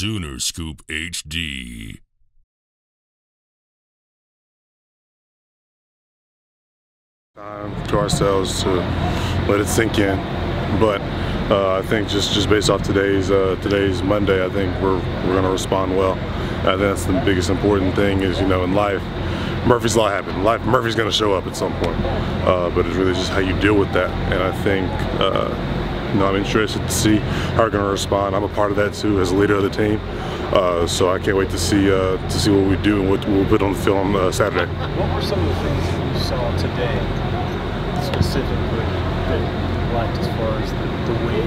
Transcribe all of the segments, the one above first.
Sooner Scoop HD. Time to ourselves to let it sink in, but I think just based off today's Monday, I think we're going to respond well. I think that's the biggest important thing is, you know, in life, Murphy's Law happened. Murphy's going to show up at some point, but it's really just how you deal with that. And I think, you know, I'm interested to see how we're going to respond. I'm a part of that too, as a leader of the team. So I can't wait to see what we do and what we'll put on the field on Saturday. What were some of the things that you saw today, specifically, that you liked as far as the way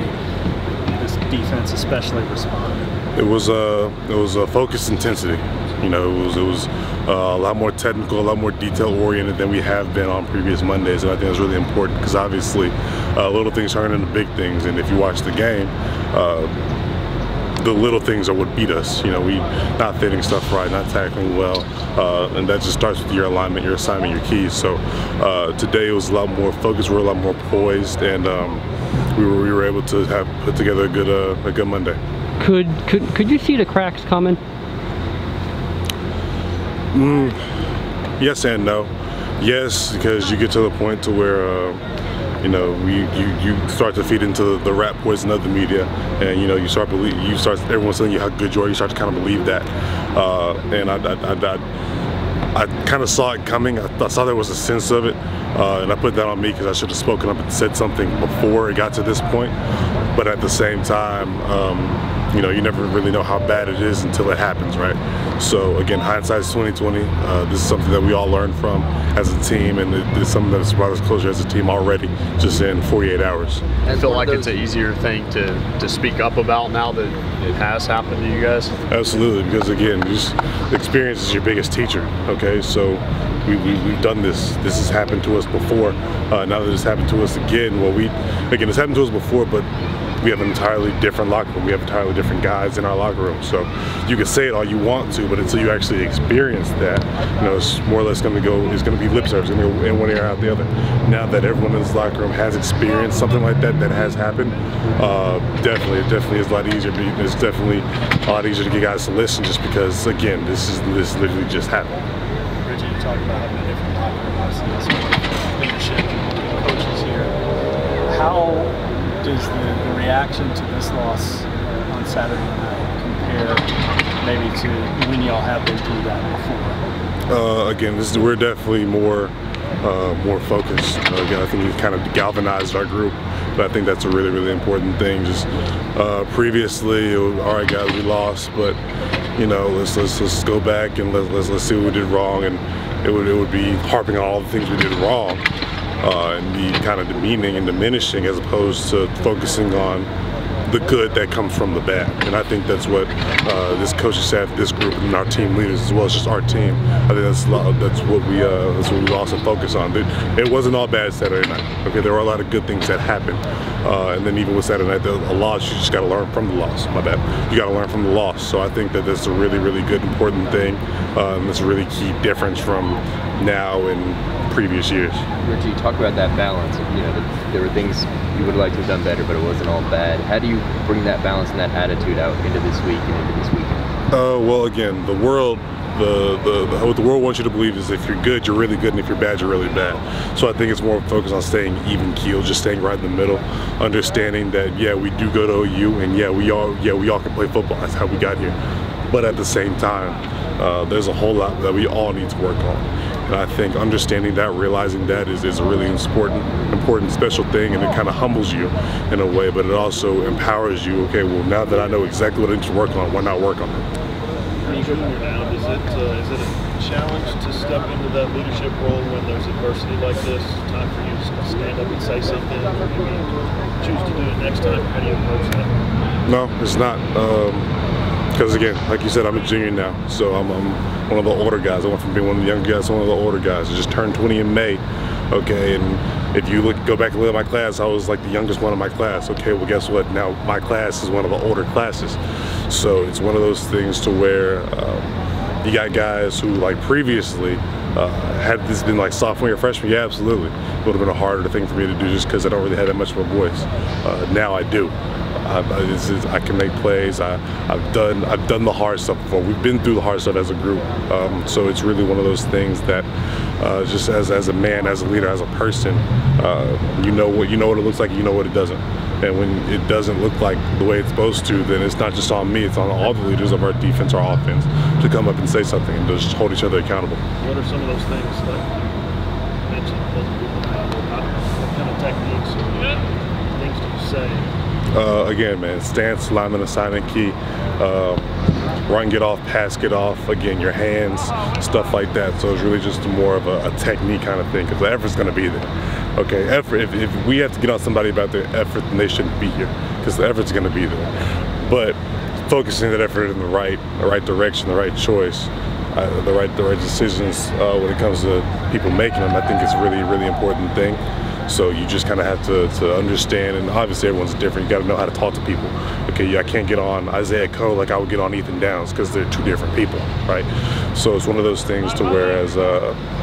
this defense especially responded? It was a focused intensity. You know, it was a lot more technical, a lot more detail-oriented than we have been on previous Mondays, and I think that's really important because obviously little things turn into big things, and if you watch the game, the little things are what beat us. You know, we not fitting stuff right, not tackling well, and that just starts with your alignment, your assignment, your keys. So today it was a lot more focused, we were a lot more poised, and we were able to have put together a good Monday. Could you see the cracks coming? Yes and no. Yes, because you get to the point to where you know, you start to feed into the rat poison of the media, and you know, everyone's telling you how good you are. You start to kind of believe that, and I kind of saw it coming. I saw there was a sense of it, and I put that on me because I should have spoken up and said something before it got to this point. But at the same time, you know, you never really know how bad it is until it happens, right? So again, hindsight's 20/20. This is something that we all learned from as a team, and it's something that's brought us closer as a team already, just in 48 hours. I feel like it's an easier thing to speak up about now that it has happened to you guys? Absolutely, because again, just experience is your biggest teacher, okay? So we've done this. This has happened to us before. Now that it's happened to us again, well, it's happened to us before, but we have an entirely different locker room. We have entirely different guys in our locker room. So you can say it all you want to, but until you actually experience that, you know, it's more or less going to be lip service. It's going to go in one ear out the other. Now that everyone in this locker room has experienced something like that has happened, it definitely is a lot easier. It's definitely a lot easier to get guys to listen, just because, again, this literally just happened. Reggie, you talked about having a different locker room, obviously, that's leadership, coaches here. How does the reaction to this loss on Saturday night compare maybe to when y'all have been through that before? Again, we're definitely more focused. Again, I think we've kind of galvanized our group, but I think that's a really, really important thing. Just previously, it was, all right, guys, we lost, but you know, let's go back and let's see what we did wrong, and it would be harping on all the things we did wrong. And be kind of demeaning and diminishing, as opposed to focusing on the good that comes from the bad. And I think that's what this coaching staff, this group, and our team leaders, as well as just our team, I think that's what we also focus on. It wasn't all bad Saturday night. Okay, there were a lot of good things that happened, and then even with Saturday night, a loss, you just got to learn from the loss. My bad. You got to learn from the loss. So I think that's a really, really good, important thing. It's a really key difference from now and previous years. Reggie, talk about that balance. You know, there were things you would like to have done better, but it wasn't all bad. How do you bring that balance and that attitude out into this week and into this weekend? Well, again, the world, what the world wants you to believe is if you're good, you're really good, and if you're bad, you're really bad. So I think it's more focused on staying even keel, just staying right in the middle, understanding that yeah, we do go to OU, and yeah, we all can play football. That's how we got here. But at the same time, there's a whole lot that we all need to work on. And I think understanding that, realizing that is a really important, special thing, and it kind of humbles you in a way, but it also empowers you. Okay, well, now that I know exactly what I need to work on, why not work on it? Is it a challenge to step into that leadership role when there's adversity like this? Time for you to stand up and say something, or maybe choose to do it next time? How do you approach that? No, it's not. Because again, like you said, I'm a junior now, so I'm one of the older guys. I went from being one of the younger guys to one of the older guys. I just turned 20 in May, okay, and if you go back and look at my class, I was like the youngest one in my class. Okay, well, guess what? Now my class is one of the older classes. So it's one of those things to where you got guys who, like, previously, had this been like sophomore or freshman, yeah, absolutely. It would have been a harder thing for me to do just because I don't really have that much of a voice. Now I do. I can make plays. I've done the hard stuff before. We've been through the hard stuff as a group. So it's really one of those things that just as a man, as a leader, as a person, you know what it looks like. You know what it doesn't. And when it doesn't look like the way it's supposed to, then it's not just on me. It's on all the leaders of our defense, our offense, to come up and say something and just hold each other accountable. What are some of those things that you mentioned? What kind of techniques or things do you say? Again, man, stance, lineman assignment key, run, get off, pass, get off. Again, your hands, stuff like that. So it's really just more of a technique kind of thing, because the effort's going to be there. Okay, effort. If we have to get on somebody about their effort, then they shouldn't be here, because the effort's going to be there. But focusing that effort in the right direction, the right choice, the right decisions when it comes to people making them, I think it's really, really important thing. So you just kind of have to understand, and obviously everyone's different. You got to know how to talk to people. Okay, I can't get on Isaiah Coe like I would get on Ethan Downs, because they're two different people, right? So it's one of those things to whereas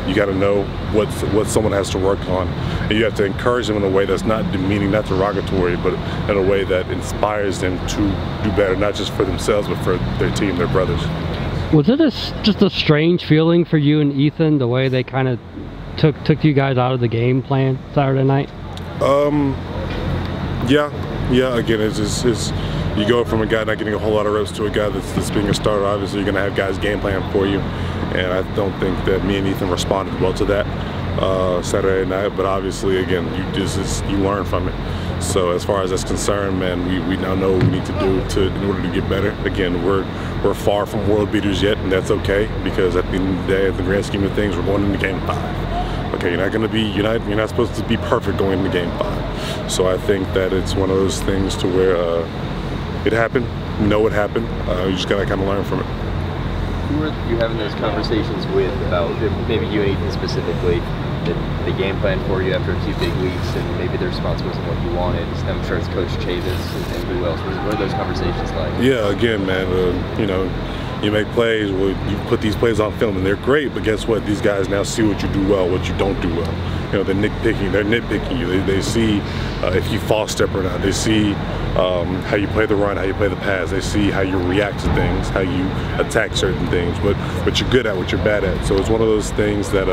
you got to know what someone has to work on, and you have to encourage them in a way that's not demeaning, not derogatory, but in a way that inspires them to do better, not just for themselves, but for their team, their brothers. Was it just a strange feeling for you and Ethan, the way they kind of took you guys out of the game plan Saturday night? Yeah. Again, it's you go from a guy not getting a whole lot of reps to a guy that's being a starter. Obviously, you're going to have guys game plan for you, and I don't think that me and Ethan responded well to that Saturday night. But obviously, again, you learn from it. So as far as that's concerned, man, we now know what we need to do in order to get better. Again, we're far from world beaters yet, and that's okay, because at the end of the day, at the grand scheme of things, we're going into Game 5. Okay, you're not supposed to be perfect going into Game 5. So I think that it's one of those things to where it happened. We know what happened. You just gotta kind of learn from it. Who are you having those conversations with about, maybe you and Ethan specifically, the game plan for you after a few big weeks, and maybe the response wasn't what you wanted? I'm sure it's Coach Chavis and who else. What are those conversations like? Yeah, again, man, you make plays, you put these plays on film, and they're great, but guess what? These guys now see what you do well, what you don't do well. They're nitpicking you. They see if you false step or not. They see how you play the run, how you play the pass. They see how you react to things, how you attack certain things, what you're good at, what you're bad at. So it's one of those things that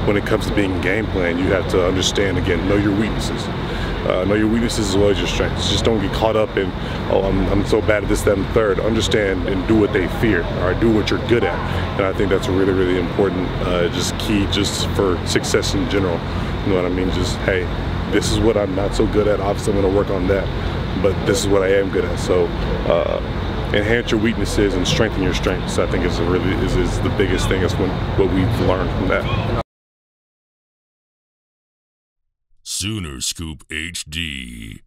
when it comes to being game plan, you have to understand, again, know your weaknesses. Know your weaknesses as well as your strengths. Just don't get caught up in, oh, I'm so bad at this, that, and the third. Understand and do what they fear, or do what you're good at. And I think that's a really, really important just key just for success in general. You know what I mean? Just, hey, this is what I'm not so good at. Obviously, I'm going to work on that. But this is what I am good at. So enhance your weaknesses and strengthen your strengths. I think is the biggest thing. Is what we've learned from that. Sooner Scoop HD.